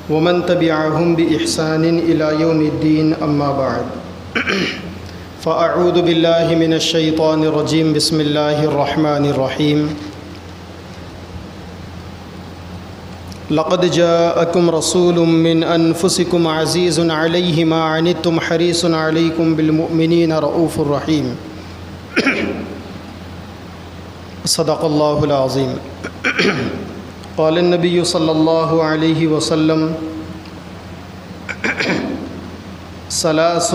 ومن تبعهم بإحسان إلى يوم الدين أما بعد فأعوذ بالله من الشيطان الرجيم بسم الله الرحمن الرحيم لقد جاءكم رسول من أنفسكم عزيز عليه ما عنتم حريص عليكم بالمؤمنين رؤوف رحيم صدق الله العظيم قال النبي صلى الله عليه وسلم ثلاث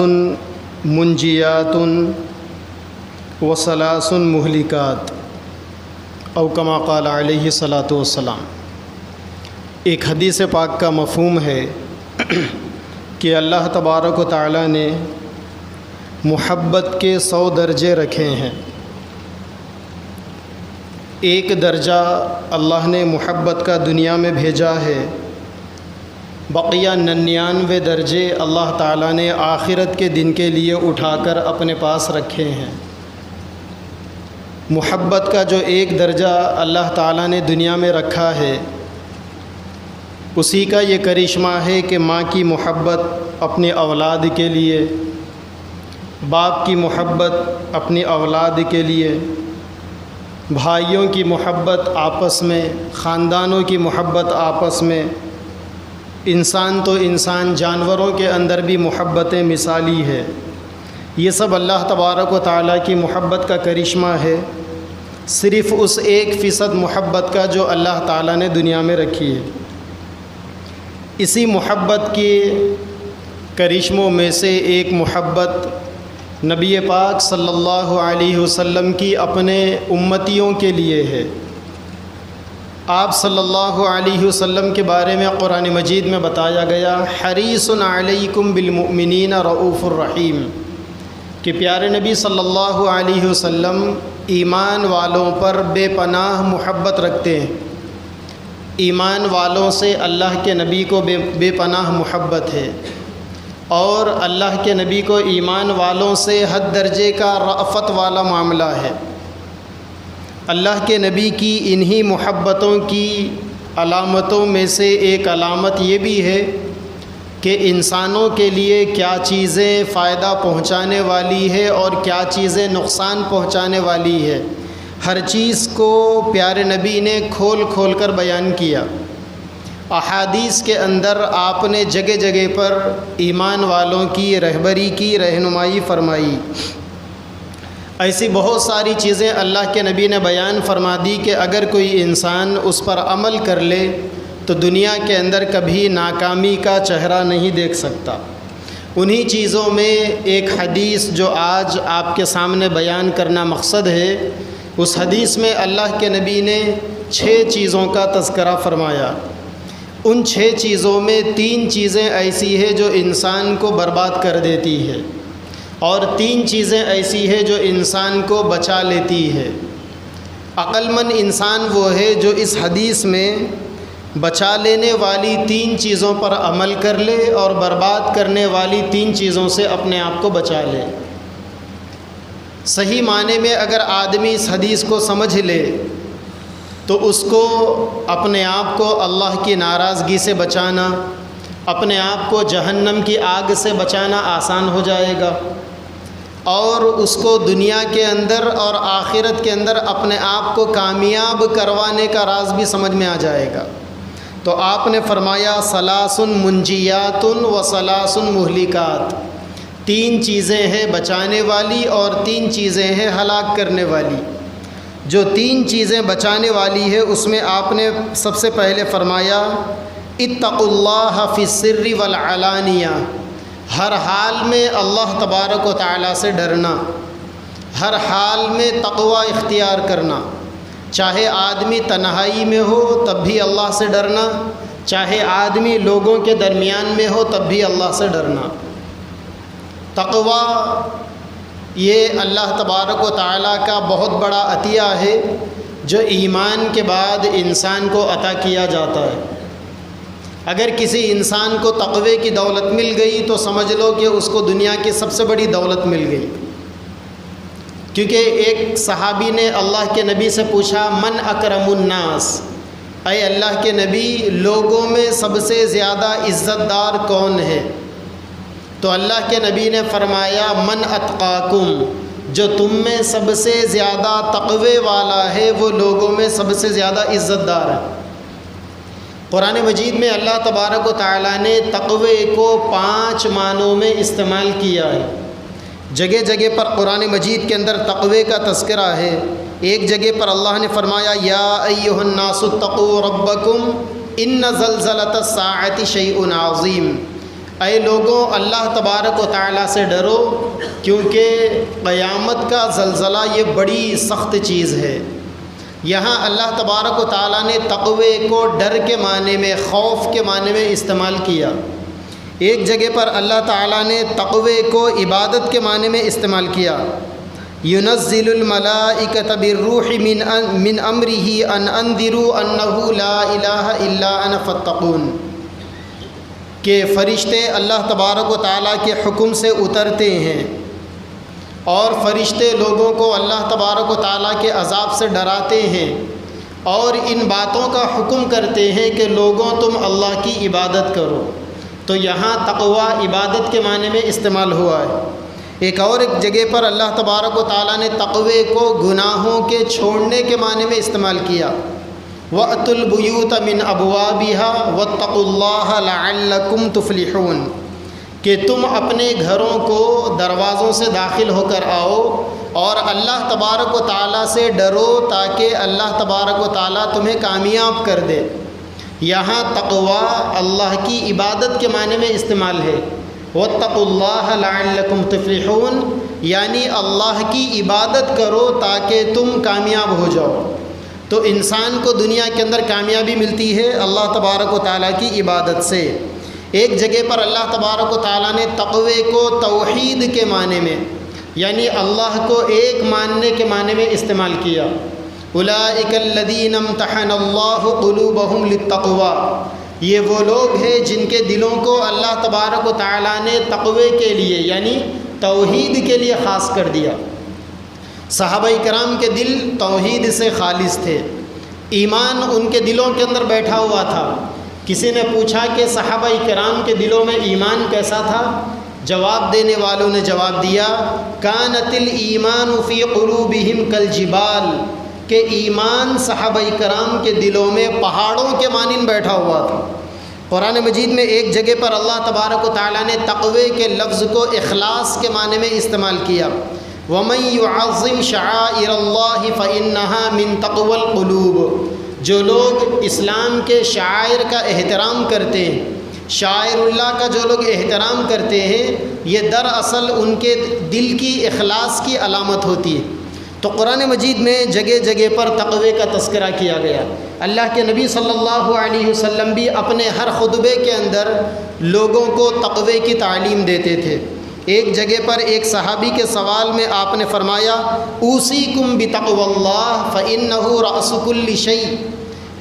منجيات وثلاث مهلكات او كما قال علیہ الصلاۃ والسلام۔ ایک حدیث پاک کا مفہوم ہے کہ اللہ تبارک و تعالی نے محبت کے 100 درجے رکھے ہیں۔ ایک درجہ اللہ نے محبت کا دنیا میں بھیجا ہے، بقیہ 99 درجے اللہ تعالیٰ نے آخرت کے دن کے لیے اٹھا کر اپنے پاس رکھے ہیں۔ محبت کا جو ایک درجہ اللہ تعالیٰ نے دنیا میں رکھا ہے، اسی کا یہ کرشمہ ہے کہ ماں کی محبت اپنی اولاد کے لیے، باپ کی محبت اپنی اولاد کے لیے، بھائیوں کی محبت آپس میں، خاندانوں کی محبت آپس میں، انسان تو انسان، جانوروں کے اندر بھی محبتیں مثالی ہے۔ یہ سب اللہ تبارک و تعالیٰ کی محبت کا کرشمہ ہے، صرف اس 1% محبت کا جو اللہ تعالیٰ نے دنیا میں رکھی ہے۔ اسی محبت کے کرشموں میں سے ایک محبت نبی پاک صلی اللہ علیہ وسلم کی اپنے امتیوں کے لیے ہے۔ آپ صلی اللہ علیہ وسلم کے بارے میں قرآن مجید میں بتایا گیا، حریص علیکم بالمؤمنین رؤوف الرحیم، کہ پیارے نبی صلی اللہ علیہ وسلم ایمان والوں پر بے پناہ محبت رکھتے ہیں۔ ایمان والوں سے اللہ کے نبی کو بے پناہ محبت ہے، اور اللہ کے نبی کو ایمان والوں سے حد درجے کا رأفت والا معاملہ ہے۔ اللہ کے نبی کی انہی محبتوں کی علامتوں میں سے ایک علامت یہ بھی ہے کہ انسانوں کے لیے کیا چیزیں فائدہ پہنچانے والی ہے اور کیا چیزیں نقصان پہنچانے والی ہے، ہر چیز کو پیارے نبی نے کھول کھول کر بیان کیا۔ احادیث کے اندر آپ نے جگہ جگہ پر ایمان والوں کی رہبری کی، رہنمائی فرمائی۔ ایسی بہت ساری چیزیں اللہ کے نبی نے بیان فرما دی کہ اگر کوئی انسان اس پر عمل کر لے تو دنیا کے اندر کبھی ناکامی کا چہرہ نہیں دیکھ سکتا۔ انہی چیزوں میں ایک حدیث جو آج آپ کے سامنے بیان کرنا مقصد ہے، اس حدیث میں اللہ کے نبی نے 6 چیزوں کا تذکرہ فرمایا۔ ان 6 چیزوں میں 3 چیزیں ایسی ہیں جو انسان کو برباد کر دیتی ہے، اور 3 چیزیں ایسی ہیں جو انسان کو بچا لیتی ہے۔ عقل مند انسان وہ ہے جو اس حدیث میں بچا لینے والی 3 چیزوں پر عمل کر لے اور برباد کرنے والی 3 چیزوں سے اپنے آپ کو بچا لے۔ صحیح معنی میں اگر آدمی اس حدیث کو سمجھ لے تو اس کو اپنے آپ کو اللہ کی ناراضگی سے بچانا، اپنے آپ کو جہنم کی آگ سے بچانا آسان ہو جائے گا، اور اس کو دنیا کے اندر اور آخرت کے اندر اپنے آپ کو کامیاب کروانے کا راز بھی سمجھ میں آ جائے گا۔ تو آپ نے فرمایا ثلاث منجیات و ثلاث مہلکات، 3 چیزیں ہیں بچانے والی اور 3 چیزیں ہیں ہلاک کرنے والی۔ جو 3 چیزیں بچانے والی ہے اس میں آپ نے سب سے پہلے فرمایا اتقوا اللہ فی السر والعلانیہ، ہر حال میں اللہ تبارک و تعالیٰ سے ڈرنا، ہر حال میں تقوی اختیار کرنا، چاہے آدمی تنہائی میں ہو تب بھی اللہ سے ڈرنا، چاہے آدمی لوگوں کے درمیان میں ہو تب بھی اللہ سے ڈرنا۔ تقوی یہ اللہ تبارک و تعالیٰ کا بہت بڑا عطیہ ہے جو ایمان کے بعد انسان کو عطا کیا جاتا ہے۔ اگر کسی انسان کو تقوی کی دولت مل گئی تو سمجھ لو کہ اس کو دنیا کی سب سے بڑی دولت مل گئی، کیونکہ ایک صحابی نے اللہ کے نبی سے پوچھا من اکرم الناس، اے اللہ کے نبی لوگوں میں سب سے زیادہ عزت دار کون ہے؟ تو اللہ کے نبی نے فرمایا من اتقاکم، جو تم میں سب سے زیادہ تقوی والا ہے وہ لوگوں میں سب سے زیادہ عزت دار ہے۔ قرآن مجید میں اللہ تبارک و تعالیٰ نے تقوی کو 5 معنوں میں استعمال کیا ہے۔ جگہ جگہ پر قرآن مجید کے اندر تقوی کا تذکرہ ہے۔ ایک جگہ پر اللہ نے فرمایا یا ایھا الناس اتقوا ربکم ان زلزلۃ الساعۃ شیء عظیم، اے لوگوں اللہ تبارک و تعالیٰ سے ڈرو کیونکہ قیامت کا زلزلہ یہ بڑی سخت چیز ہے۔ یہاں اللہ تبارک و تعالیٰ نے تقوی کو ڈر کے معنی میں، خوف کے معنی میں استعمال کیا۔ ایک جگہ پر اللہ تعالیٰ نے تقوی کو عبادت کے معنی میں استعمال کیا۔ ينزل الملائکۃ بالروح من امرہ ان انذروا انہ لا الہ الا انا فاتقون، کہ فرشتے اللہ تبارک و تعالیٰ کے حکم سے اترتے ہیں اور فرشتے لوگوں کو اللہ تبارک و تعالیٰ کے عذاب سے ڈراتے ہیں اور ان باتوں کا حکم کرتے ہیں کہ لوگوں تم اللہ کی عبادت کرو۔ تو یہاں تقوی عبادت کے معنی میں استعمال ہوا ہے۔ ایک جگہ پر اللہ تبارک و تعالیٰ نے تقوی کو گناہوں کے چھوڑنے کے معنی میں استعمال کیا۔ وَأْتُوا الْبُيُوتَ مِنْ أَبْوَابِهَا وَاتَّقُوا اللَّهَ لَعَلَّكُمْ تُفْلِحُونَ، کہ تم اپنے گھروں کو دروازوں سے داخل ہو کر آؤ اور اللہ تبارک و تعالیٰ سے ڈرو تاکہ اللہ تبارک و تعالیٰ تمہیں کامیاب کر دے۔ یہاں تقوی اللہ کی عبادت کے معنی میں استعمال ہے۔ وَاتَّقُوا اللَّهَ لَعَلَّكُمْ تُفْلِحُونَ، یعنی اللہ کی عبادت کرو تاکہ تم کامیاب ہو جاؤ۔ تو انسان کو دنیا کے اندر کامیابی ملتی ہے اللہ تبارک و تعالیٰ کی عبادت سے۔ ایک جگہ پر اللہ تبارک و تعالیٰ نے تقوی کو توحید کے معنی میں، یعنی اللہ کو ایک ماننے کے معنی میں استعمال کیا۔ اولئک الذین امتحن اللہ قلوبہم للتقوی، یہ وہ لوگ ہیں جن کے دلوں کو اللہ تبارک و تعالیٰ نے تقوی کے لیے یعنی توحید کے لیے خاص کر دیا۔ صحابہ کرام کے دل توحید سے خالص تھے، ایمان ان کے دلوں کے اندر بیٹھا ہوا تھا۔ کسی نے پوچھا کہ صحابہ کرام کے دلوں میں ایمان کیسا تھا؟ جواب دینے والوں نے جواب دیا کانت الایمان فی قلوبہم کالجبال، کہ ایمان صحابہ کرام کے دلوں میں پہاڑوں کے مانند بیٹھا ہوا تھا۔ قرآن مجید میں ایک جگہ پر اللہ تبارک و تعالیٰ نے تقوی کے لفظ کو اخلاص کے معنی میں استعمال کیا۔ وَمَن يُعَظِّمْ شَعَائِرَ اللَّهِ فَإِنَّهَا مِن تَقْوَى الْقُلُوبِ، جو لوگ اسلام کے شعائر کا احترام کرتے ہیں، شاعر اللہ کا جو لوگ احترام کرتے ہیں، یہ دراصل ان کے دل کی اخلاص کی علامت ہوتی ہے۔ تو قرآن مجید میں جگہ جگہ پر تقوی کا تذکرہ کیا گیا۔ اللہ کے نبی صلی اللہ علیہ وسلم بھی اپنے ہر خطبے کے اندر لوگوں کو تقوی کی تعلیم دیتے تھے۔ ایک جگہ پر ایک صحابی کے سوال میں آپ نے فرمایا اوصیکم بتقوی اللہ فإنہ رأس کل شیء،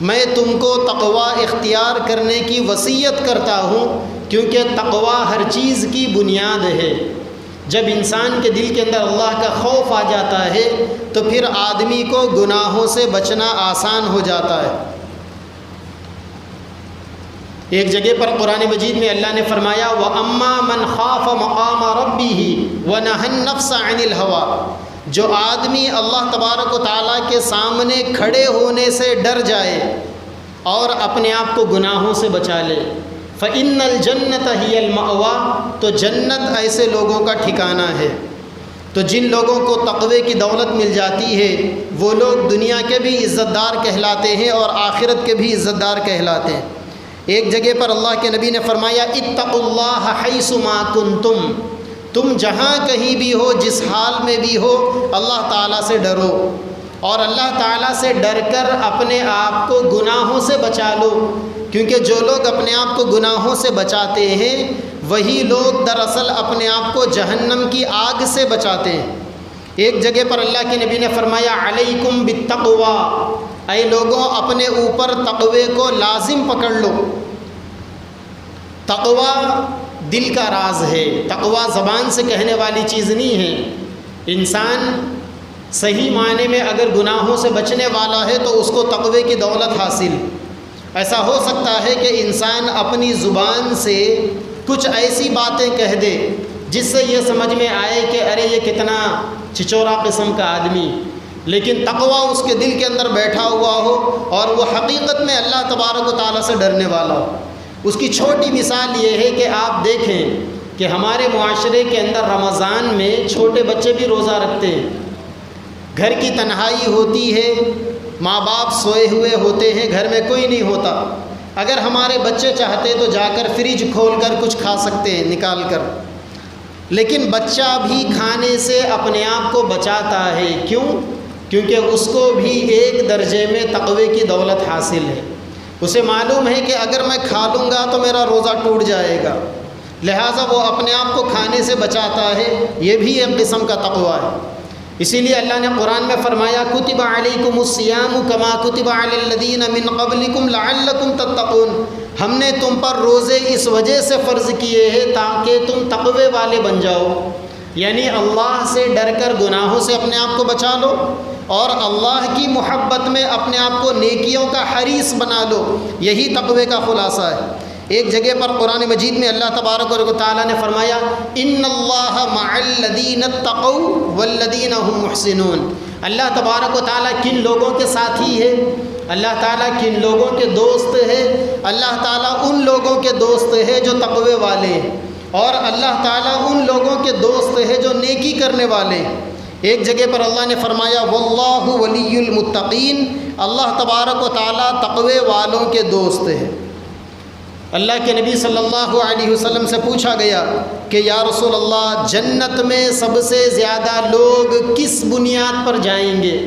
میں تم کو تقوی اختیار کرنے کی وصیت کرتا ہوں کیونکہ تقوی ہر چیز کی بنیاد ہے۔ جب انسان کے دل کے اندر اللہ کا خوف آ جاتا ہے تو پھر آدمی کو گناہوں سے بچنا آسان ہو جاتا ہے۔ ایک جگہ پر قرآن مجید میں اللہ نے فرمایا وَأَمَّا مَنْ خَافَ مَقَامَ رَبِّهِ وَنَهَى النَّفْسَ عَنِ الْهَوَىٰ، جو آدمی اللہ تبارک و تعالیٰ کے سامنے کھڑے ہونے سے ڈر جائے اور اپنے آپ کو گناہوں سے بچا لے، فَإِنَّ الْجَنَّةَ هِيَ الْمَأْوَىٰ، تو جنت ایسے لوگوں کا ٹھکانہ ہے۔ تو جن لوگوں کو تقوی کی دولت مل جاتی ہے وہ لوگ دنیا کے بھی عزت دار کہلاتے ہیں اور آخرت کے بھی عزت دار کہلاتے ہیں۔ ایک جگہ پر اللہ کے نبی نے فرمایا اتقوا اللہ حیث ما کنتم، تم جہاں کہیں بھی ہو، جس حال میں بھی ہو، اللہ تعالیٰ سے ڈرو اور اللہ تعالیٰ سے ڈر کر اپنے آپ کو گناہوں سے بچا لو، کیونکہ جو لوگ اپنے آپ کو گناہوں سے بچاتے ہیں وہی لوگ دراصل اپنے آپ کو جہنم کی آگ سے بچاتے ہیں۔ ایک جگہ پر اللہ کے نبی نے فرمایا علیکم بالتقوی، اے لوگوں اپنے اوپر تقوی کو لازم پکڑ لو۔ تقوی دل کا راز ہے، تقوی زبان سے کہنے والی چیز نہیں ہے۔ انسان صحیح معنی میں اگر گناہوں سے بچنے والا ہے تو اس کو تقوی کی دولت حاصل، ایسا ہو سکتا ہے کہ انسان اپنی زبان سے کچھ ایسی باتیں کہہ دے جس سے یہ سمجھ میں آئے کہ ارے یہ کتنا چچورا قسم کا آدمی، لیکن تقویٰ اس کے دل کے اندر بیٹھا ہوا ہو اور وہ حقیقت میں اللہ تبارک و تعالیٰ سے ڈرنے والا ہو۔ اس کی چھوٹی مثال یہ ہے کہ آپ دیکھیں کہ ہمارے معاشرے کے اندر رمضان میں چھوٹے بچے بھی روزہ رکھتے ہیں، گھر کی تنہائی ہوتی ہے، ماں باپ سوئے ہوئے ہوتے ہیں، گھر میں کوئی نہیں ہوتا، اگر ہمارے بچے چاہتے تو جا کر فریج کھول کر کچھ کھا سکتے ہیں نکال کر، لیکن بچہ بھی کھانے سے اپنے آپ کو بچاتا ہے۔ کیوں؟ کیونکہ اس کو بھی ایک درجے میں تقوی کی دولت حاصل ہے، اسے معلوم ہے کہ اگر میں کھا لوں گا تو میرا روزہ ٹوٹ جائے گا، لہٰذا وہ اپنے آپ کو کھانے سے بچاتا ہے، یہ بھی ایک قسم کا تقوی ہے۔ اسی لیے اللہ نے قرآن میں فرمایا کتب علیکم الصیام کما کتب علی الذین من قبلکم لعلکم تتقون، ہم نے تم پر روزے اس وجہ سے فرض کیے ہیں تاکہ تم تقوی والے بن جاؤ، یعنی اللہ سے ڈر کر گناہوں سے اپنے آپ کو بچا لو اور اللہ کی محبت میں اپنے آپ کو نیکیوں کا حریص بنا لو، یہی تقوی کا خلاصہ ہے۔ ایک جگہ پر قرآن مجید میں اللہ تبارک و تعالیٰ نے فرمایا ان اللہ مع الذین اتقوا والذین هم محسنون، اللہ تبارک و تعالیٰ کن لوگوں کے ساتھی ہے، اللہ تعالیٰ کن لوگوں کے دوست ہے، اللہ تعالیٰ ان لوگوں کے دوست ہے جو تقوی والے ہیں، اور اللہ تعالیٰ ان لوگوں کے دوست ہے جو نیکی کرنے والے ہیں۔ ایک جگہ پر اللہ نے فرمایا واللہ ولی المتقین، اللہ تبارک و تعالیٰ تقوی والوں کے دوست ہے۔ اللہ کے نبی صلی اللہ علیہ وسلم سے پوچھا گیا کہ یا رسول اللہ جنت میں سب سے زیادہ لوگ کس بنیاد پر جائیں گے،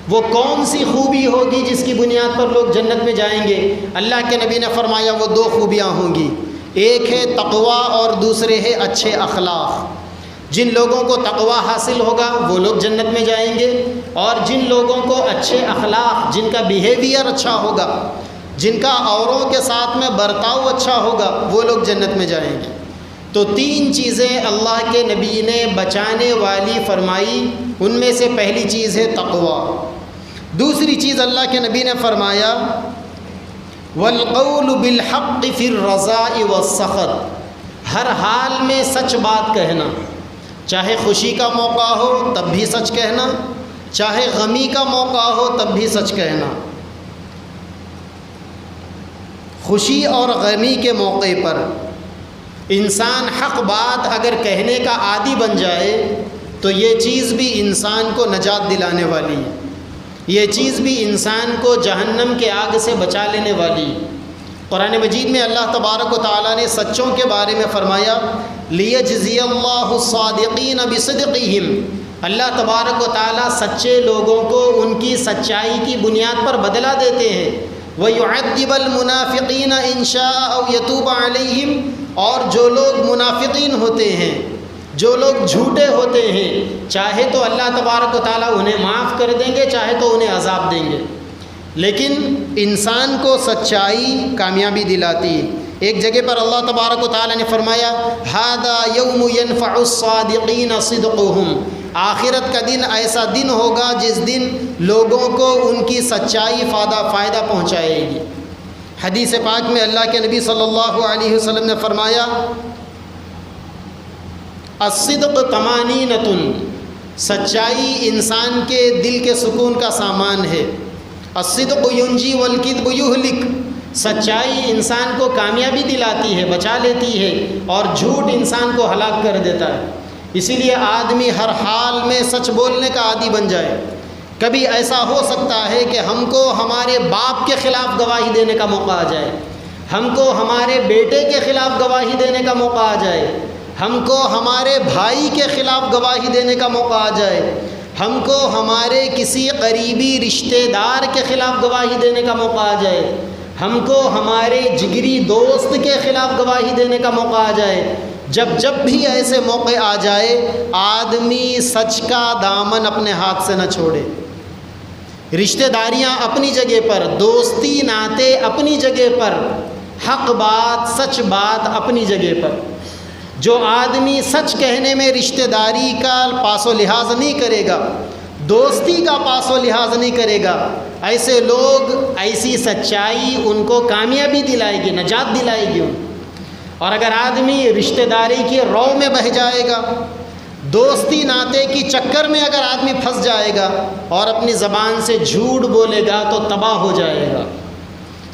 وہ کون سی خوبی ہوگی جس کی بنیاد پر لوگ جنت میں جائیں گے؟ اللہ کے نبی نے فرمایا وہ دو خوبیاں ہوں گی، ایک ہے تقوی اور دوسرے ہے اچھے اخلاق۔ جن لوگوں کو تقوی حاصل ہوگا وہ لوگ جنت میں جائیں گے، اور جن لوگوں کو اچھے اخلاق، جن کا بیہیویئر اچھا ہوگا، جن کا اوروں کے ساتھ میں برتاؤ اچھا ہوگا، وہ لوگ جنت میں جائیں گے۔ تو تین چیزیں اللہ کے نبی نے بچانے والی فرمائی، ان میں سے پہلی چیز ہے تقوی۔ دوسری چیز اللہ کے نبی نے فرمایا والقول بالحق فی الرضاء والسخط، ہر حال میں سچ بات کہنا، چاہے خوشی کا موقع ہو تب بھی سچ کہنا، چاہے غمی کا موقع ہو تب بھی سچ کہنا۔ خوشی اور غمی کے موقع پر انسان حق بات اگر کہنے کا عادی بن جائے تو یہ چیز بھی انسان کو نجات دلانے والی ہے، یہ چیز بھی انسان کو جہنم کے آگ سے بچا لینے والی ہے۔ قرآن مجید میں اللہ تبارک و تعالیٰ نے سچوں کے بارے میں فرمایا لیجزی اللہ الصادقین بصدقہم، اللہ تبارک و تعالیٰ سچے لوگوں کو ان کی سچائی کی بنیاد پر بدلہ دیتے ہیں۔ وَيُعَذِّبَ الْمُنَافِقِينَ إِن شَاءَ أَوْ يَتُوبَ عَلَيْهِمْ، اور جو لوگ منافقین ہوتے ہیں، جو لوگ جھوٹے ہوتے ہیں، چاہے تو اللہ تبارک و تعالیٰ انہیں معاف کر دیں گے، چاہے تو انہیں عذاب دیں گے، لیکن انسان کو سچائی کامیابی دلاتی ہے۔ ایک جگہ پر اللہ تبارک و تعالیٰ نے فرمایا هَذَا يَوْمُ يَنْفَعُ الصَّادِقِينَ صِدْقُهُمْ، آخرت کا دن ایسا دن ہوگا جس دن لوگوں کو ان کی سچائی فائدہ پہنچائے گی۔ حدیث پاک میں اللہ کے نبی صلی اللہ علیہ وسلم نے فرمایا الصدق طمانینۃ، سچائی انسان کے دل کے سکون کا سامان ہے۔ الصدق ینجی والکذب یہلک، سچائی انسان کو کامیابی دلاتی ہے، بچا لیتی ہے، اور جھوٹ انسان کو ہلاک کر دیتا ہے۔ اسی لیے آدمی ہر حال میں سچ بولنے کا عادی بن جائے۔ کبھی ایسا ہو سکتا ہے کہ ہم کو ہمارے باپ کے خلاف گواہی دینے کا موقع آ جائے، ہم کو ہمارے بیٹے کے خلاف گواہی دینے کا موقع آ جائے، ہم کو ہمارے بھائی کے خلاف گواہی دینے کا موقع آ جائے، ہم کو ہمارے کسی قریبی رشتہ دار کے خلاف گواہی دینے کا موقع آ جائے، ہم کو ہمارے جگری دوست کے خلاف گواہی دینے کا موقع آ جائے۔ جب بھی ایسے موقع آ جائے آدمی سچ کا دامن اپنے ہاتھ سے نہ چھوڑے۔ رشتہ داریاں اپنی جگہ پر، دوستی ناتے اپنی جگہ پر، حق بات سچ بات اپنی جگہ پر۔ جو آدمی سچ کہنے میں رشتہ داری کا پاس و لحاظ نہیں کرے گا، دوستی کا پاس و لحاظ نہیں کرے گا، ایسے لوگ، ایسی سچائی ان کو کامیابی دلائے گی، نجات دلائے گی ان. اور اگر آدمی رشتہ داری کی رو میں بہہ جائے گا، دوستی ناطے کی چکر میں اگر آدمی پھنس جائے گا اور اپنی زبان سے جھوٹ بولے گا تو تباہ ہو جائے گا.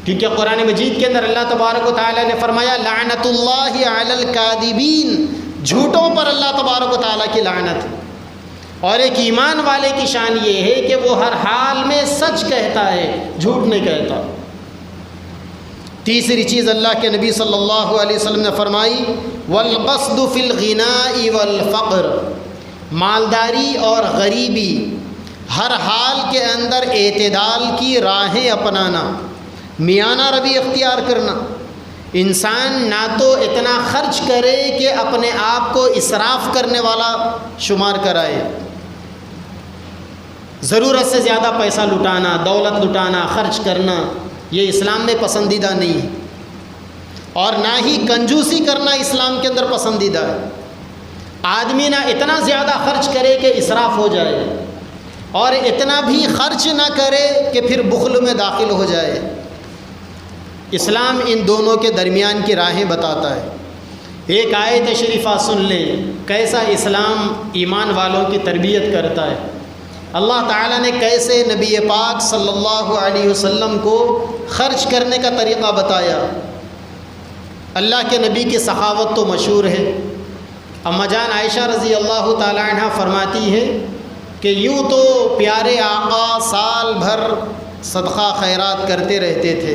کیونکہ قرآن مجید کے اندر اللہ تبارک و تعالیٰ نے فرمایا لعنت اللہ علی الکاذبین، جھوٹوں پر اللہ تبارک و تعالیٰ کی لعنت ہے. اور ایک ایمان والے کی شان یہ ہے کہ وہ ہر حال میں سچ کہتا ہے، جھوٹ نہیں کہتا. تیسری چیز اللہ کے نبی صلی اللہ علیہ وسلم نے فرمائی والقصد فی الغناء والفقر، مالداری اور غریبی، ہر حال کے اندر اعتدال کی راہیں اپنانا، میانہ روی اختیار کرنا. انسان نہ تو اتنا خرچ کرے کہ اپنے آپ کو اسراف کرنے والا شمار کرائے، ضرورت سے زیادہ پیسہ لٹانا، دولت لٹانا، خرچ کرنا، یہ اسلام میں پسندیدہ نہیں ہے. اور نہ ہی کنجوسی کرنا اسلام کے اندر پسندیدہ ہے. آدمی نہ اتنا زیادہ خرچ کرے کہ اسراف ہو جائے، اور اتنا بھی خرچ نہ کرے کہ پھر بخل میں داخل ہو جائے. اسلام ان دونوں کے درمیان کی راہیں بتاتا ہے. ایک آیت شریفہ سن لیں کیسا اسلام ایمان والوں کی تربیت کرتا ہے. اللہ تعالیٰ نے کیسے نبی پاک صلی اللہ علیہ وسلم کو خرچ کرنے کا طریقہ بتایا. اللہ کے نبی کی سخاوت تو مشہور ہے. اماں جان عائشہ رضی اللہ تعالیٰ عنہ فرماتی ہے کہ یوں تو پیارے آقا سال بھر صدقہ خیرات کرتے رہتے تھے،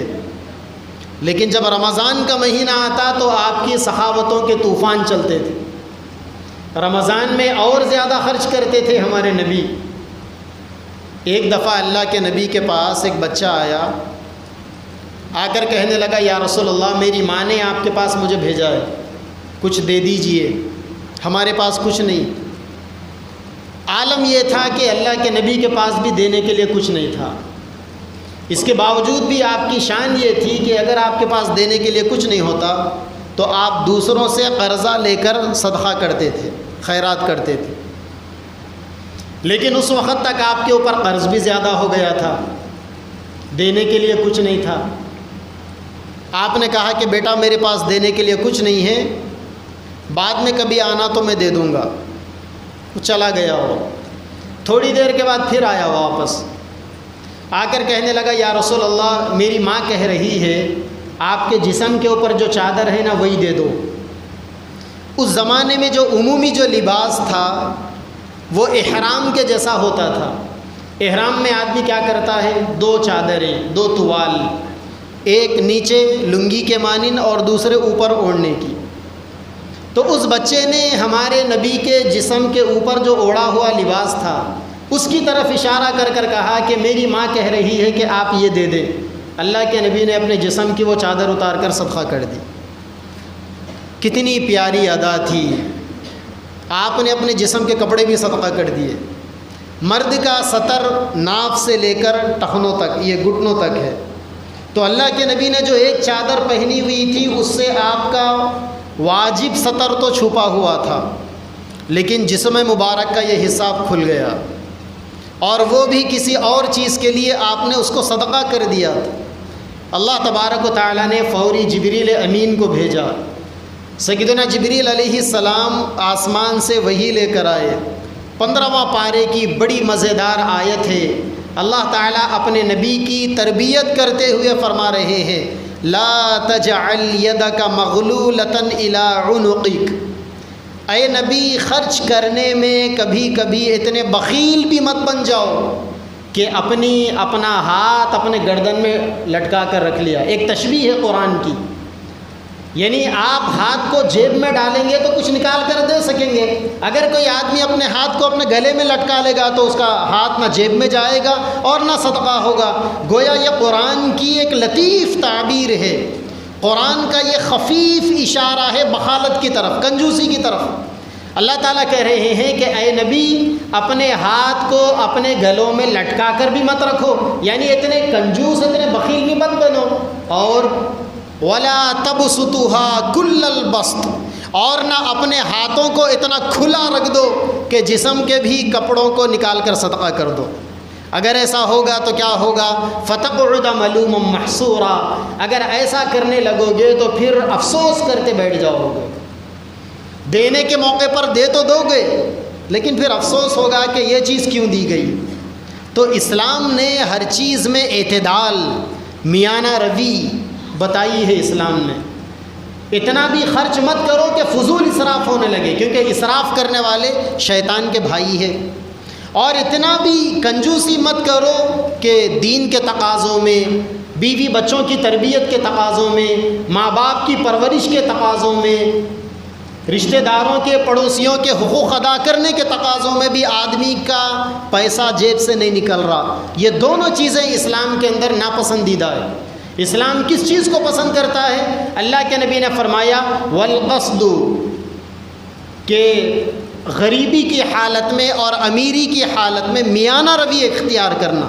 لیکن جب رمضان کا مہینہ آتا تو آپ کی سخاوتوں کے طوفان چلتے تھے. رمضان میں اور زیادہ خرچ کرتے تھے ہمارے نبی. ایک دفعہ اللہ کے نبی کے پاس ایک بچہ آیا، آ کر کہنے لگا یا رسول اللہ میری ماں نے آپ کے پاس مجھے بھیجا ہے، کچھ دے دیجئے، ہمارے پاس کچھ نہیں. عالم یہ تھا کہ اللہ کے نبی کے پاس بھی دینے کے لیے کچھ نہیں تھا. اس کے باوجود بھی آپ کی شان یہ تھی کہ اگر آپ کے پاس دینے کے لیے کچھ نہیں ہوتا تو آپ دوسروں سے قرضہ لے کر صدقہ کرتے تھے، خیرات کرتے تھے. لیکن اس وقت تک آپ کے اوپر قرض بھی زیادہ ہو گیا تھا، دینے کے لیے کچھ نہیں تھا. آپ نے کہا کہ بیٹا میرے پاس دینے کے لیے کچھ نہیں ہے، بعد میں کبھی آنا تو میں دے دوں گا. وہ چلا گیا. وہ تھوڑی دیر کے بعد پھر آیا واپس، آ کر کہنے لگا یا رسول اللہ میری ماں کہہ رہی ہے آپ کے جسم کے اوپر جو چادر ہے نا وہی دے دو. اس زمانے میں جو عمومی جو لباس تھا وہ احرام کے جیسا ہوتا تھا. احرام میں آدمی کیا کرتا ہے، 2 چادریں، 2 توال، ایک نیچے لنگی کے مانند اور دوسرے اوپر اوڑھنے کی. تو اس بچے نے ہمارے نبی کے جسم کے اوپر جو اوڑھا ہوا لباس تھا اس کی طرف اشارہ کر کر کہا کہ میری ماں کہہ رہی ہے کہ آپ یہ دے دیں. اللہ کے نبی نے اپنے جسم کی وہ چادر اتار کر صدقہ کر دی. کتنی پیاری ادا تھی. آپ نے اپنے جسم کے کپڑے بھی صدقہ کر دیے. مرد کا سطر ناف سے لے کر ٹخنوں تک، یہ گھٹنوں تک ہے. تو اللہ کے نبی نے جو ایک چادر پہنی ہوئی تھی اس سے آپ کا واجب سطر تو چھپا ہوا تھا، لیکن جسم مبارک کا یہ حصہ کھل گیا، اور وہ بھی کسی اور چیز کے لیے آپ نے اس کو صدقہ کر دیا تھا. اللہ تبارک و تعالیٰ نے فوری جبریل امین کو بھیجا. سیدنا جبریل علیہ السلام آسمان سے وحی لے کر آئے. 15واں پارے کی بڑی مزیدار آیت ہے. اللہ تعالیٰ اپنے نبی کی تربیت کرتے ہوئے فرما رہے ہیں لا تجعل یدک مغلولۃ الی عنقک. اے نبی خرچ کرنے میں کبھی کبھی اتنے بخیل بھی مت بن جاؤ کہ اپنا ہاتھ اپنے گردن میں لٹکا کر رکھ لیا. ایک تشبیہ ہے قرآن کی، یعنی آپ ہاتھ کو جیب میں ڈالیں گے تو کچھ نکال کر دے سکیں گے. اگر کوئی آدمی اپنے ہاتھ کو اپنے گلے میں لٹکا لے گا تو اس کا ہاتھ نہ جیب میں جائے گا اور نہ صدقہ ہوگا. گویا یہ قرآن کی ایک لطیف تعبیر ہے، قرآن کا یہ خفیف اشارہ ہے بخالت کی طرف، کنجوسی کی طرف. اللہ تعالیٰ کہہ رہے ہیں کہ اے نبی اپنے ہاتھ کو اپنے گلوں میں لٹکا کر بھی مت رکھو، یعنی اتنے کنجوس اتنے بخیل بھی مت بنو. اور ولا تبسطها کل البسط، اور نہ اپنے ہاتھوں کو اتنا کھلا رکھ دو کہ جسم کے بھی کپڑوں کو نکال کر صدقہ کر دو۔ اگر ایسا ہوگا تو کیا ہوگا؟ فتقعد ملوما محسورا، اگر ایسا کرنے لگو گے تو پھر افسوس کرتے بیٹھ جاؤ گے۔ دینے کے موقع پر دے تو دو گے، لیکن پھر افسوس ہوگا کہ یہ چیز کیوں دی گئی۔ تو اسلام نے ہر چیز میں اعتدال، میانہ روی بتائی ہے۔ اسلام نے اتنا بھی خرچ مت کرو کہ فضول اسراف ہونے لگے، کیونکہ اسراف کرنے والے شیطان کے بھائی ہیں، اور اتنا بھی کنجوسی مت کرو کہ دین کے تقاضوں میں، بیوی بچوں کی تربیت کے تقاضوں میں، ماں باپ کی پرورش کے تقاضوں میں، رشتہ داروں کے، پڑوسیوں کے حقوق ادا کرنے کے تقاضوں میں بھی آدمی کا پیسہ جیب سے نہیں نکل رہا۔ یہ دونوں چیزیں اسلام کے اندر ناپسندیدہ ہے۔ اسلام کس چیز کو پسند کرتا ہے؟ اللہ کے نبی نے فرمایا والقصد، کہ غریبی کی حالت میں اور امیری کی حالت میں میانہ روی اختیار کرنا،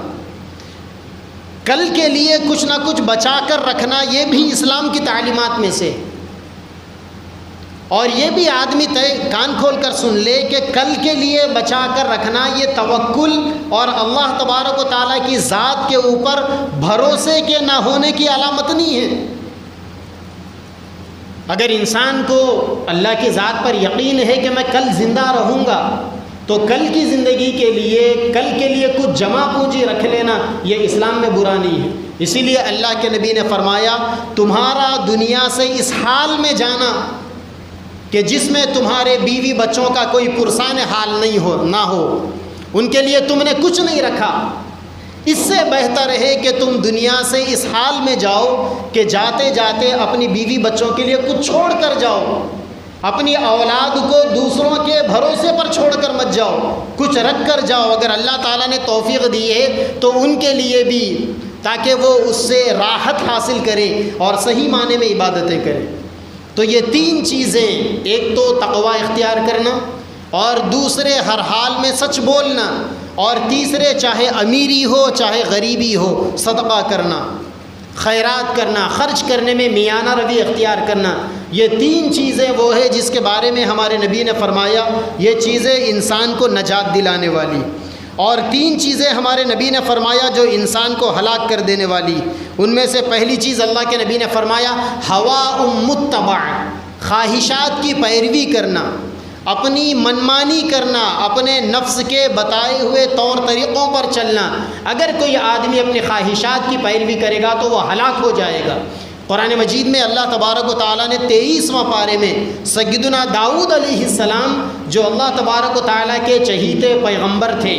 کل کے لیے کچھ نہ کچھ بچا کر رکھنا، یہ بھی اسلام کی تعلیمات میں سے۔ اور یہ بھی آدمی کان کھول کر سن لے کہ کل کے لیے بچا کر رکھنا یہ توکل اور اللہ تبارک و تعالیٰ کی ذات کے اوپر بھروسے کے نہ ہونے کی علامت نہیں ہے۔ اگر انسان کو اللہ کی ذات پر یقین ہے کہ میں کل زندہ رہوں گا، تو کل کی زندگی کے لیے کچھ جمع پونجی رکھ لینا یہ اسلام میں برا نہیں ہے۔ اسی لیے اللہ کے نبی نے فرمایا تمہارا دنیا سے اس حال میں جانا کہ جس میں تمہارے بیوی بچوں کا کوئی پرسان حال نہ ہو، ان کے لیے تم نے کچھ نہیں رکھا، اس سے بہتر ہے کہ تم دنیا سے اس حال میں جاؤ کہ جاتے جاتے اپنی بیوی بچوں کے لیے کچھ چھوڑ کر جاؤ، اپنی اولاد کو دوسروں کے بھروسے پر چھوڑ کر مت جاؤ، کچھ رکھ کر جاؤ۔ اگر اللہ تعالیٰ نے توفیق دی ہے تو ان کے لیے بھی، تاکہ وہ اس سے راحت حاصل کریں اور صحیح معنی میں عبادتیں کریں۔ تو یہ تین چیزیں، ایک تو تقوی اختیار کرنا، اور دوسرے ہر حال میں سچ بولنا، اور تیسرے چاہے امیری ہو چاہے غریبی ہو صدقہ کرنا، خیرات کرنا، خرچ کرنے میں میانہ روی اختیار کرنا۔ یہ تین چیزیں وہ ہے جس کے بارے میں ہمارے نبی نے فرمایا یہ چیزیں انسان کو نجات دلانے والی، اور تین چیزیں ہمارے نبی نے فرمایا جو انسان کو ہلاک کر دینے والی۔ ان میں سے پہلی چیز اللہ کے نبی نے فرمایا ہوا متبع، خواہشات کی پیروی کرنا، اپنی منمانی کرنا، اپنے نفس کے بتائے ہوئے طور طریقوں پر چلنا۔ اگر کوئی آدمی اپنی خواہشات کی پیروی کرے گا تو وہ ہلاک ہو جائے گا۔ قرآن مجید میں اللہ تبارک و تعالیٰ نے 23واں پارے میں سیدنا داؤد علیہ السلام جو اللہ تبارک و تعالیٰ کے چہیتے پیغمبر تھے،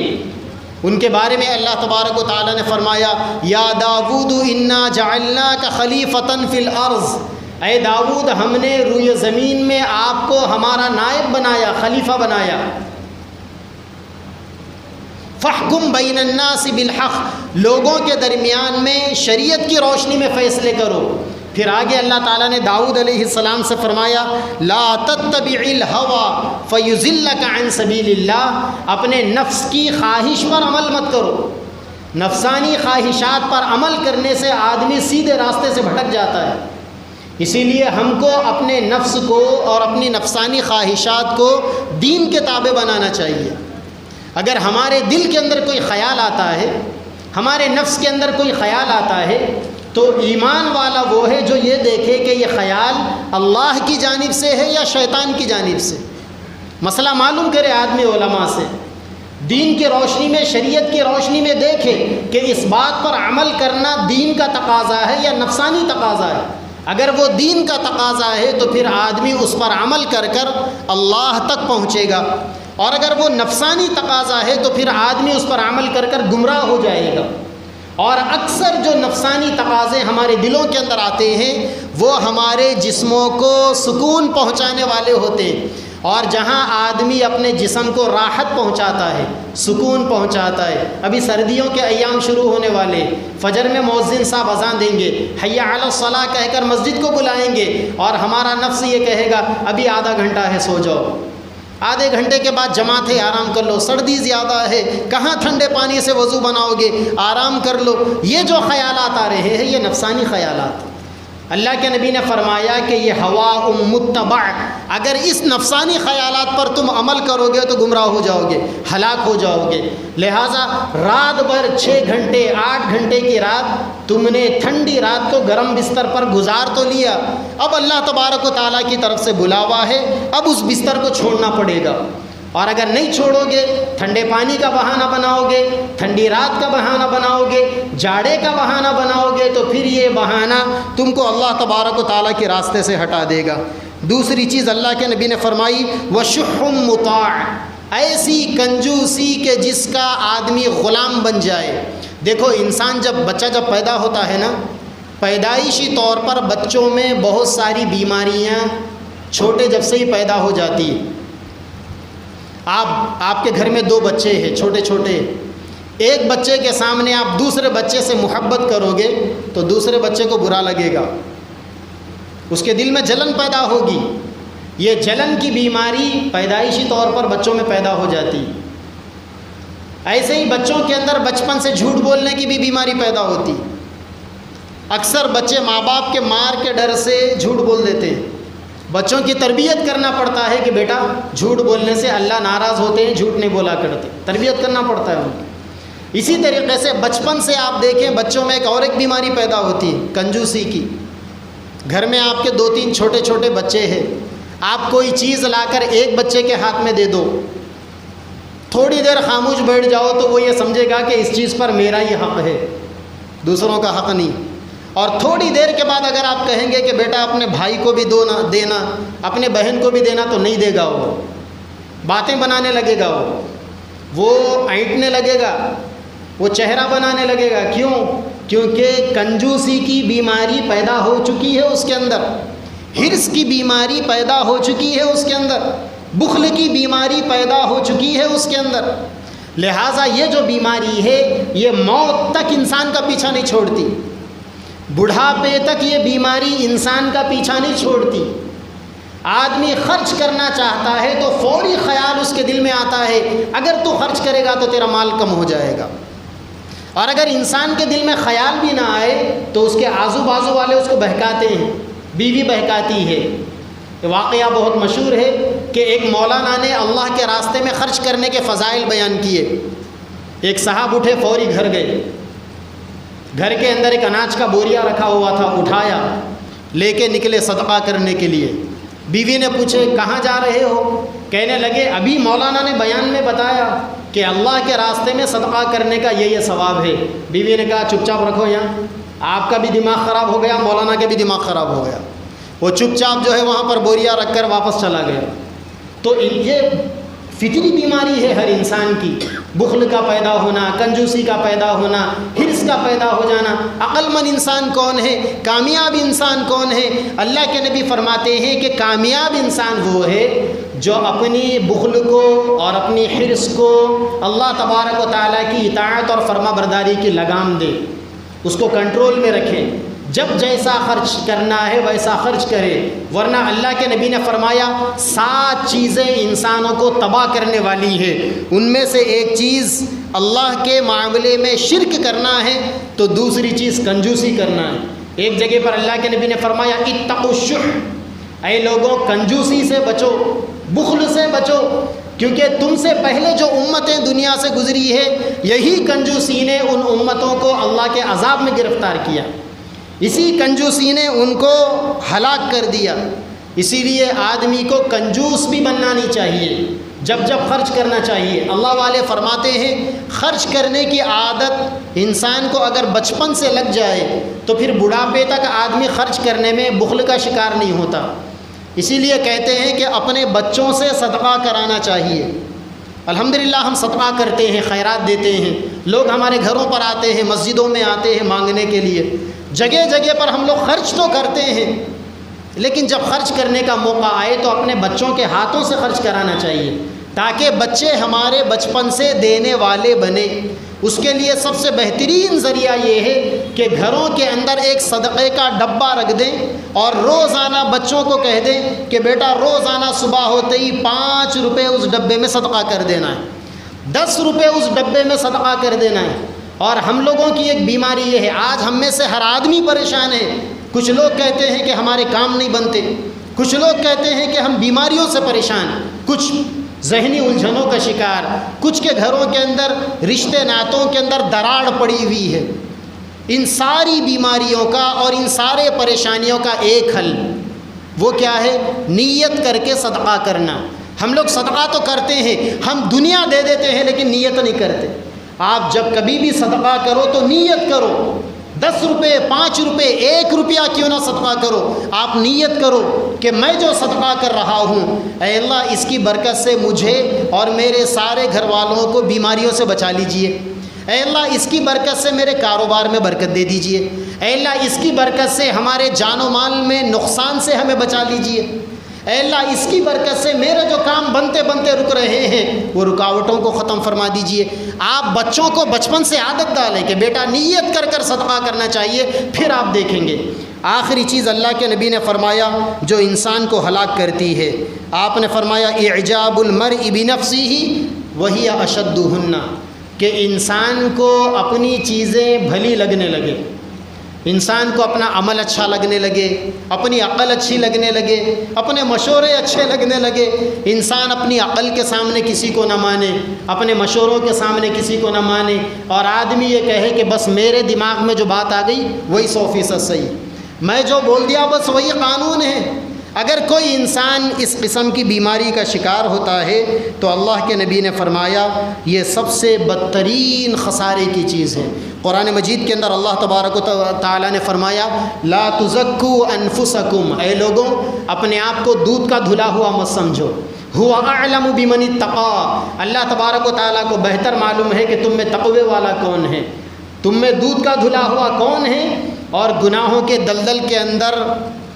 ان کے بارے میں اللہ تبارک و تعالیٰ نے فرمایا یا داؤد انا جعلناک خلیفۃ فی الارض، اے داؤد ہم نے روئے زمین میں آپ کو ہمارا نائب بنایا، خلیفہ بنایا۔ فاحکم بین الناس بالحق، لوگوں کے درمیان میں شریعت کی روشنی میں فیصلے کرو۔ پھر آگے اللہ تعالیٰ نے داؤد علیہ السلام سے فرمایا لا تتبع الہوی فیضلک عن سبیل اللہ، اپنے نفس کی خواہش پر عمل مت کرو۔ نفسانی خواہشات پر عمل کرنے سے آدمی سیدھے راستے سے بھٹک جاتا ہے۔ اسی لیے ہم کو اپنے نفس کو اور اپنی نفسانی خواہشات کو دین کے تابع بنانا چاہیے۔ اگر ہمارے دل کے اندر کوئی خیال آتا ہے، ہمارے نفس کے اندر کوئی خیال آتا ہے، تو ایمان والا وہ ہے جو یہ دیکھے کہ یہ خیال اللہ کی جانب سے ہے یا شیطان کی جانب سے۔ مسئلہ معلوم کرے آدمی علماء سے، دین کی روشنی میں، شریعت کی روشنی میں دیکھے کہ اس بات پر عمل کرنا دین کا تقاضا ہے یا نفسانی تقاضا ہے۔ اگر وہ دین کا تقاضا ہے تو پھر آدمی اس پر عمل کر کر اللہ تک پہنچے گا، اور اگر وہ نفسانی تقاضا ہے تو پھر آدمی اس پر عمل کر کر گمراہ ہو جائے گا۔ اور اکثر جو نفسانی تقاضے ہمارے دلوں کے اندر آتے ہیں وہ ہمارے جسموں کو سکون پہنچانے والے ہوتے ہیں، اور جہاں آدمی اپنے جسم کو راحت پہنچاتا ہے، سکون پہنچاتا ہے۔ ابھی سردیوں کے ایام شروع ہونے والے، فجر میں مؤذن صاحب اذان دیں گے، حی علی الصلاۃ کہہ کر مسجد کو بلائیں گے، اور ہمارا نفس یہ کہے گا ابھی آدھا گھنٹہ ہے سو جاؤ، آدھے گھنٹے کے بعد جماعت ہے آرام کر لو، سردی زیادہ ہے، کہاں ٹھنڈے پانی سے وضو بناؤ گے، آرام کر لو۔ یہ جو خیالات آ رہے ہیں یہ نفسانی خیالات۔ اللہ کے نبی نے فرمایا کہ یہ ہوا متبع، اگر اس نفسانی خیالات پر تم عمل کرو گے تو گمراہ ہو جاؤ گے، ہلاک ہو جاؤ گے۔ لہٰذا رات بھر 6 گھنٹے 8 گھنٹے کی رات تم نے ٹھنڈی رات کو گرم بستر پر گزار تو لیا، اب اللہ تبارک و تعالیٰ کی طرف سے بلاوا ہے، اب اس بستر کو چھوڑنا پڑے گا۔ اور اگر نہیں چھوڑو گے، ٹھنڈے پانی کا بہانہ بناؤ گے، ٹھنڈی رات کا بہانہ بناؤ گے، جاڑے کا بہانہ بناؤ گے، تو پھر یہ بہانہ تم کو اللہ تبارک و تعالیٰ کے راستے سے ہٹا دے گا۔ دوسری چیز اللہ کے نبی نے فرمائی وَشُحٌّ مُطَاعٌ، ایسی کنجوسی کہ جس کا آدمی غلام بن جائے۔ دیکھو انسان بچہ جب پیدا ہوتا ہے نا، پیدائشی طور پر بچوں میں بہت ساری بیماریاں چھوٹے جب سے ہی پیدا ہو جاتی ہیں۔ آپ کے گھر میں 2 بچے ہیں چھوٹے چھوٹے، ایک بچے کے سامنے آپ دوسرے بچے سے محبت کرو گے تو دوسرے بچے کو برا لگے گا، اس کے دل میں جلن پیدا ہوگی۔ یہ جلن کی بیماری پیدائشی طور پر بچوں میں پیدا ہو جاتی۔ ایسے ہی بچوں کے اندر بچپن سے جھوٹ بولنے کی بھی بیماری پیدا ہوتی۔ اکثر بچے ماں باپ کے مار کے ڈر سے جھوٹ بول دیتے ہیں۔ بچوں کی تربیت کرنا پڑتا ہے کہ بیٹا جھوٹ بولنے سے اللہ ناراض ہوتے ہیں، جھوٹ نہیں بولا کرتے، تربیت کرنا پڑتا ہے ان کی۔ اسی طریقے سے بچپن سے آپ دیکھیں بچوں میں ایک بیماری پیدا ہوتی ہے کنجوسی کی۔ گھر میں آپ کے 2-3 چھوٹے چھوٹے بچے ہیں، آپ کوئی چیز لا کر ایک بچے کے ہاتھ میں دے دو، تھوڑی دیر خاموش بیٹھ جاؤ تو وہ یہ سمجھے گا کہ اس چیز پر میرا ہی حق ہے، دوسروں کا حق نہیں۔ اور تھوڑی دیر کے بعد اگر آپ کہیں گے کہ بیٹا اپنے بھائی کو بھی دینا، اپنے بہن کو بھی دینا، تو نہیں دے گا، وہ باتیں بنانے لگے گا، وہ اینٹنے لگے گا، وہ چہرہ بنانے لگے گا۔ کیوں؟ کیونکہ کنجوسی کی بیماری پیدا ہو چکی ہے اس کے اندر، حرص کی بیماری پیدا ہو چکی ہے اس کے اندر، بخل کی بیماری پیدا ہو چکی ہے اس کے اندر۔ لہٰذا یہ جو بیماری ہے یہ موت تک انسان کا پیچھا نہیں چھوڑتی، بڑھاپے تک یہ بیماری انسان کا پیچھا نہیں چھوڑتی۔ آدمی خرچ کرنا چاہتا ہے تو فوری خیال اس کے دل میں آتا ہے اگر تو خرچ کرے گا تو تیرا مال کم ہو جائے گا، اور اگر انسان کے دل میں خیال بھی نہ آئے تو اس کے آزو بازو والے اس کو بہکاتے ہیں، بیوی بہکاتی ہے۔ یہ واقعہ بہت مشہور ہے کہ ایک مولانا نے اللہ کے راستے میں خرچ کرنے کے فضائل بیان کیے۔ ایک صاحب اٹھے، فوری گھر گئے، گھر کے اندر ایک اناج کا بوریا رکھا ہوا تھا، اٹھایا، لے کے نکلے صدقہ کرنے کے لیے۔ بیوی نے پوچھے کہاں جا رہے ہو؟ کہنے لگے ابھی مولانا نے بیان میں بتایا کہ اللہ کے راستے میں صدقہ کرنے کا یہ ثواب ہے۔ بیوی نے کہا چپ چاپ رکھو یہاں، آپ کا بھی دماغ خراب ہو گیا، مولانا کے بھی دماغ خراب ہو گیا۔ وہ چپ چاپ جو ہے وہاں پر بوریا رکھ کر واپس چلا گیا۔ تو یہ فطری بیماری ہے ہر انسان کی، بخل کا پیدا ہونا، کنجوسی کا پیدا ہونا، حرص کا پیدا ہو جانا۔ عقل مند انسان کون ہے؟ کامیاب انسان کون ہے؟ اللہ کے نبی فرماتے ہیں کہ کامیاب انسان وہ ہے جو اپنی بخل کو اور اپنی حرص کو اللہ تبارک و تعالیٰ کی اطاعت اور فرما برداری کی لگام دے، اس کو کنٹرول میں رکھے، جب جیسا خرچ کرنا ہے ویسا خرچ کرے۔ ورنہ اللہ کے نبی نے فرمایا 7 چیزیں انسانوں کو تباہ کرنے والی ہے، ان میں سے ایک چیز اللہ کے معاملے میں شرک کرنا ہے، تو دوسری چیز کنجوسی کرنا ہے۔ ایک جگہ پر اللہ کے نبی نے فرمایا اتقوا الشح، اے لوگوں کنجوسی سے بچو، بخل سے بچو، کیونکہ تم سے پہلے جو امتیں دنیا سے گزری ہے یہی کنجوسی نے ان امتوں کو اللہ کے عذاب میں گرفتار کیا، اسی کنجوسی نے ان کو ہلاک کر دیا۔ اسی لیے آدمی کو کنجوس بھی بننا نہیں چاہیے، جب جب خرچ کرنا چاہیے۔ اللہ والے فرماتے ہیں خرچ کرنے کی عادت انسان کو اگر بچپن سے لگ جائے تو پھر بڑھاپے تک آدمی خرچ کرنے میں بخل کا شکار نہیں ہوتا۔ اسی لیے کہتے ہیں کہ اپنے بچوں سے صدقہ کرانا چاہیے۔ الحمدللہ ہم صدقہ کرتے ہیں، خیرات دیتے ہیں، لوگ ہمارے گھروں پر آتے ہیں، مسجدوں میں آتے ہیں مانگنے کے لیے، جگہ جگہ پر ہم لوگ خرچ تو کرتے ہیں، لیکن جب خرچ کرنے کا موقع آئے تو اپنے بچوں کے ہاتھوں سے خرچ کرانا چاہیے، تاکہ بچے ہمارے بچپن سے دینے والے بنے۔ اس کے لیے سب سے بہترین ذریعہ یہ ہے کہ گھروں کے اندر ایک صدقے کا ڈبہ رکھ دیں اور روزانہ بچوں کو کہہ دیں کہ بیٹا روزانہ صبح ہوتے ہی 5 روپے اس ڈبے میں صدقہ کر دینا ہے، 10 روپے اس ڈبے میں صدقہ کر دینا ہے۔ اور ہم لوگوں کی ایک بیماری یہ ہے، آج ہم میں سے ہر آدمی پریشان ہے کچھ لوگ کہتے ہیں کہ ہمارے کام نہیں بنتے، کچھ لوگ کہتے ہیں کہ ہم بیماریوں سے پریشان، کچھ ذہنی الجھنوں کا شکار، کچھ کے گھروں کے اندر رشتے ناتوں کے اندر دراڑ پڑی ہوئی ہے۔ ان ساری بیماریوں کا اور ان سارے پریشانیوں کا ایک حل، وہ کیا ہے؟ نیت کر کے صدقہ کرنا۔ ہم لوگ صدقہ تو کرتے ہیں، ہم دنیا دے دیتے ہیں لیکن نیت نہیں کرتے۔ آپ جب کبھی بھی صدقہ کرو تو نیت کرو، 10 روپے 5 روپے 1 روپیہ کیوں نہ صدقہ کرو، آپ نیت کرو کہ میں جو صدقہ کر رہا ہوں، اے اللہ اس کی برکت سے مجھے اور میرے سارے گھر والوں کو بیماریوں سے بچا لیجئے، اے اللہ اس کی برکت سے میرے کاروبار میں برکت دے دیجئے، اے اللہ اس کی برکت سے ہمارے جان و مال میں نقصان سے ہمیں بچا لیجئے، اے اللہ اس کی برکت سے میرے جو کام بنتے بنتے رک رہے ہیں وہ رکاوٹوں کو ختم فرما دیجئے۔ آپ بچوں کو بچپن سے عادت ڈالیں کہ بیٹا نیت کر کر صدقہ کرنا چاہیے، پھر آپ دیکھیں گے۔ آخری چیز اللہ کے نبی نے فرمایا جو انسان کو ہلاک کرتی ہے، آپ نے فرمایا اعجاب المرء بنفسہ وہی اشدہن، کہ انسان کو اپنی چیزیں بھلی لگنے لگے، انسان کو اپنا عمل اچھا لگنے لگے، اپنی عقل اچھی لگنے لگے، اپنے مشورے اچھے لگنے لگے، انسان اپنی عقل کے سامنے کسی کو نہ مانے، اپنے مشوروں کے سامنے کسی کو نہ مانے، اور آدمی یہ کہے کہ بس میرے دماغ میں جو بات آ گئی وہی 100% صحیح، میں جو بول دیا بس وہی قانون ہے۔ اگر کوئی انسان اس قسم کی بیماری کا شکار ہوتا ہے تو اللہ کے نبی نے فرمایا یہ سب سے بدترین خسارے کی چیز ہے۔ قرآن مجید کے اندر اللہ تبارک و تعالیٰ نے فرمایا لا تزکوا انفسکم، اے لوگوں اپنے آپ کو دودھ کا دھلا ہوا مت سمجھو، هو اعلم بمن اتقى، اللہ تبارک و تعالیٰ کو بہتر معلوم ہے کہ تم میں تقوی والا کون ہے، تم میں دودھ کا دھلا ہوا کون ہے اور گناہوں کے دلدل کے اندر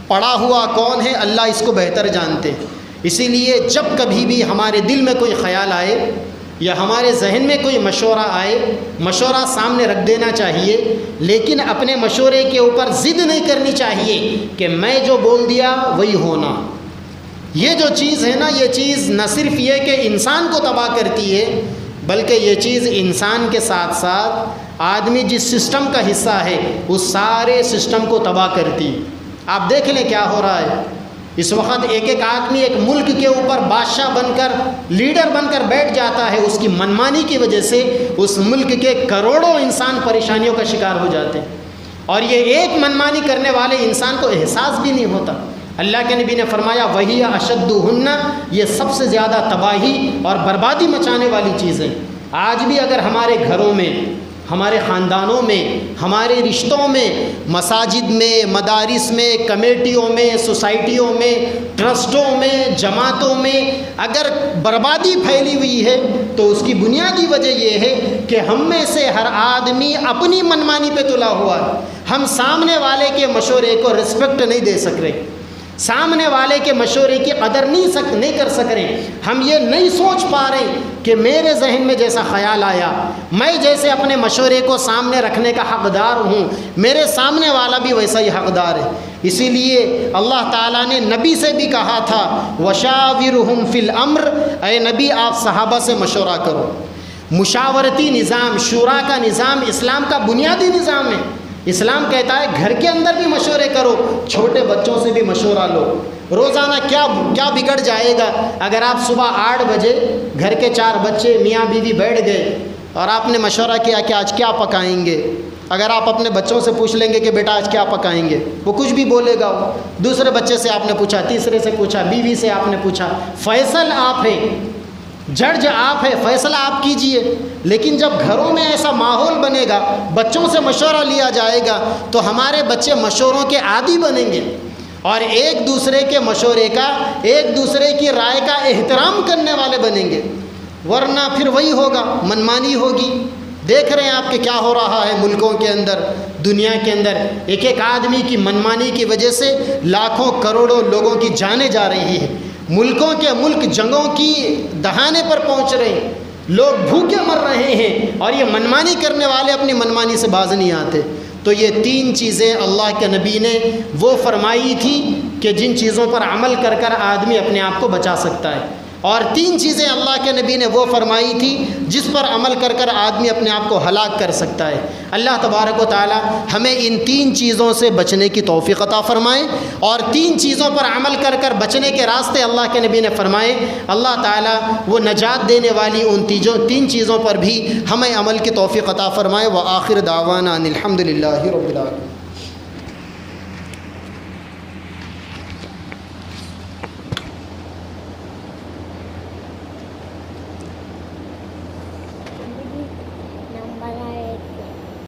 پڑا ہوا کون ہے، اللہ اس کو بہتر جانتے ہیں۔ اسی لیے جب کبھی بھی ہمارے دل میں کوئی خیال آئے یا ہمارے ذہن میں کوئی مشورہ آئے، مشورہ سامنے رکھ دینا چاہیے، لیکن اپنے مشورے کے اوپر ضد نہیں کرنی چاہیے کہ میں جو بول دیا وہی ہونا۔ یہ جو چیز ہے نا، یہ چیز نہ صرف یہ کہ انسان کو تباہ کرتی ہے، بلکہ یہ چیز انسان کے ساتھ ساتھ آدمی جس سسٹم کا حصہ ہے اس سارے سسٹم کو تباہ کرتی۔ آپ دیکھ لیں کیا ہو رہا ہے اس وقت، ایک آدمی ایک ملک کے اوپر بادشاہ بن کر لیڈر بن کر بیٹھ جاتا ہے، اس کی منمانی کی وجہ سے اس ملک کے کروڑوں انسان پریشانیوں کا شکار ہو جاتے ہیں، اور یہ ایک منمانی کرنے والے انسان کو احساس بھی نہیں ہوتا۔ اللہ کے نبی نے فرمایا وہی اشدہن، یہ سب سے زیادہ تباہی اور بربادی مچانے والی چیزیں۔ آج بھی اگر ہمارے گھروں میں، ہمارے خاندانوں میں، ہمارے رشتوں میں، مساجد میں، مدارس میں، کمیٹیوں میں، سوسائٹیوں میں، ٹرسٹوں میں، جماعتوں میں اگر بربادی پھیلی ہوئی ہے تو اس کی بنیادی وجہ یہ ہے کہ ہم میں سے ہر آدمی اپنی منمانی پہ تلا ہوا ہے۔ ہم سامنے والے کے مشورے کو رسپیکٹ نہیں دے سک رہے، سامنے والے کے مشورے کی قدر نہیں کر سک رہے، ہم یہ نہیں سوچ پا رہے کہ میرے ذہن میں جیسا خیال آیا، میں جیسے اپنے مشورے کو سامنے رکھنے کا حقدار ہوں، میرے سامنے والا بھی ویسا ہی حقدار ہے۔ اسی لیے اللہ تعالیٰ نے نبی سے بھی کہا تھا وشاورہم فی الامر، اے نبی آپ صحابہ سے مشورہ کرو۔ مشاورتی نظام، شورا کا نظام اسلام کا بنیادی نظام ہے۔ اسلام کہتا ہے گھر کے اندر بھی مشورے کرو، چھوٹے بچوں سے بھی مشورہ لو۔ روزانہ کیا بگڑ جائے گا اگر آپ صبح 8 بجے گھر کے 4 بچے میاں بیوی بیٹھ گئے اور آپ نے مشورہ کیا کہ آج کیا پکائیں گے۔ اگر آپ اپنے بچوں سے پوچھ لیں گے کہ بیٹا آج کیا پکائیں گے، وہ کچھ بھی بولے گا۔ دوسرے بچے سے آپ نے پوچھا، تیسرے سے پوچھا، بیوی سے آپ نے پوچھا، فیصل آپ ہیں، جج آپ ہے، فیصلہ آپ کیجئے۔ لیکن جب گھروں میں ایسا ماحول بنے گا، بچوں سے مشورہ لیا جائے گا تو ہمارے بچے مشوروں کے عادی بنیں گے اور ایک دوسرے کے مشورے کا، ایک دوسرے کی رائے کا احترام کرنے والے بنیں گے، ورنہ پھر وہی ہوگا، منمانی ہوگی۔ دیکھ رہے ہیں آپ کہ کیا ہو رہا ہے ملکوں کے اندر، دنیا کے اندر، ایک آدمی کی منمانی کی وجہ سے لاکھوں کروڑوں لوگوں کی جانیں جا رہی ہیں، ملکوں کے ملک جنگوں کی دہانے پر پہنچ رہے ہیں، لوگ بھوکے مر رہے ہیں، اور یہ منمانی کرنے والے اپنی منمانی سے باز نہیں آتے۔ تو یہ 3 چیزیں اللہ کے نبی نے وہ فرمائی تھی کہ جن چیزوں پر عمل کر کر آدمی اپنے آپ کو بچا سکتا ہے۔ اور 3 چیزیں اللہ کے نبی نے وہ فرمائی تھی جس پر عمل کر کر آدمی اپنے آپ کو ہلاک کر سکتا ہے۔ اللہ تبارک و تعالی ہمیں ان 3 چیزوں سے بچنے کی توفیق عطا فرمائے، اور 3 چیزوں پر عمل کر کر بچنے کے راستے اللہ کے نبی نے فرمائے۔ اللہ تعالی وہ نجات دینے والی ان 3 چیزوں پر بھی ہمیں عمل کی توفیق عطا فرمائے۔ وآخر دعوانا ان الحمد للہ رب العالمین۔